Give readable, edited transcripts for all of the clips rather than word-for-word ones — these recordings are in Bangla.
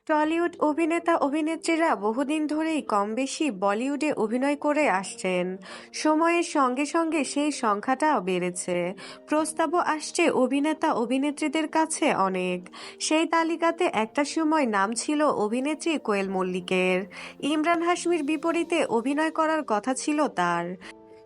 টলিউড অভিনেতা অভিনেত্রীরা বহুদিন ধরেই কমবেশি বলিউডে অভিনয় করে আসছেন। সময়ের সঙ্গে সঙ্গে সেই সংখ্যাটাও বেড়েছে। প্রস্তাবও আসছে অভিনেতা অভিনেত্রীদের কাছে অনেক। সেই তালিকাতে একটা সময় নাম ছিল অভিনেত্রী কোয়েল মল্লিকের। ইমরান হাশমির বিপরীতে অভিনয় করার কথা ছিল তার।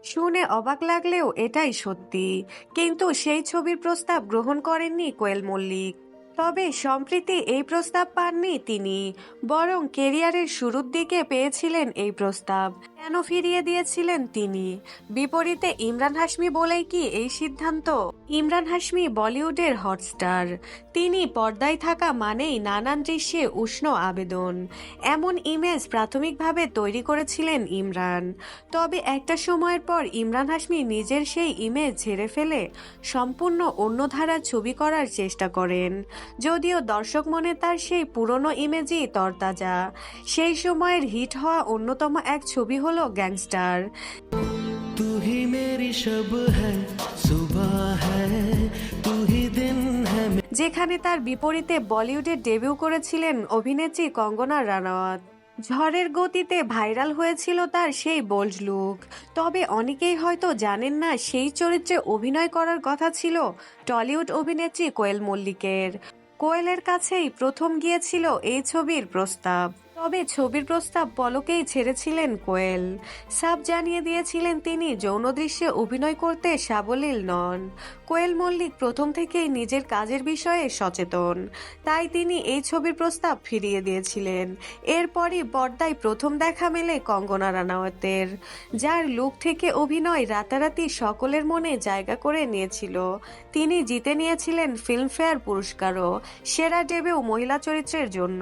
শুনে অবাক লাগলেও এটাই সত্যি। কিন্তু সেই ছবির প্রস্তাব গ্রহণ করেননি কোয়েল মল্লিক। তবে সম্প্রতি এই প্রস্তাব পাননি তিনি, বরং কেরিয়ারের শুরুর দিকে পেয়েছিলেন এই প্রস্তাব। কেন ফিরিয়ে দিয়েছিলেন তিনি? বিপরীতে ইমরান হাশমি বলেই কি এই সিদ্ধান্ত? ইমরান হাশমি বলিউডের হটস্টার। তিনি পর্দায় থাকা মানেই নানান দৃশ্যে উষ্ণ আবেদন, এমন ইমেজ প্রাথমিকভাবে তৈরি করেছিলেন ইমরান। তবে একটা সময়ের পর ইমরান হাশমি নিজের সেই ইমেজ ঝেড়ে ফেলে সম্পূর্ণ অন্য ধারার ছবি করার চেষ্টা করেন। যদিও দর্শক মনে তার সেই পুরনো ইমেজই তরতাজা। সেই সময়ের হিট হওয়া অন্যতম এক ছবি হলো গ্যাংস্টার। तू ही मेरी शब है सुबह है तू ही दिन है। যেখানে তার বিপরীতে বলিউডে ডেবিউ করেছিলেন অভিনেত্রী কঙ্গনা রানাওয়াত। ঝড়ের গতিতে ভাইরাল হয়েছিল তার সেই বোল্ড লুক। তবে অনেকেই হয়তো জানেন না সেই চরিত্রে অভিনয় করার কথা ছিল টলিউড অভিনেত্রী কোয়েল মল্লিকের। কোয়েলের কাছেই প্রথম গিয়েছিল এই ছবির প্রস্তাব। তবে ছবির প্রস্তাব পলকেই ছেড়েছিলেন কোয়েল। সাফ জানিয়ে দিয়েছিলেন তিনি যৌন দৃশ্যে অভিনয় করতে সাবলীল নন। কোয়েল মল্লিক প্রথম থেকেই নিজের কাজের বিষয়ে সচেতন, তাই তিনি এই ছবির প্রস্তাব ফিরিয়ে দিয়েছিলেন। এরপরই পর্দায় প্রথম দেখা মেলে কঙ্গনা রানাওয়াতের, যার লুক থেকে অভিনয় রাতারাতি সকলের মনে জায়গা করে নিয়েছিল। তিনি জিতে নিয়েছিলেন ফিল্মফেয়ার পুরস্কারও সেরা ডেবিউ মহিলা চরিত্রের জন্য।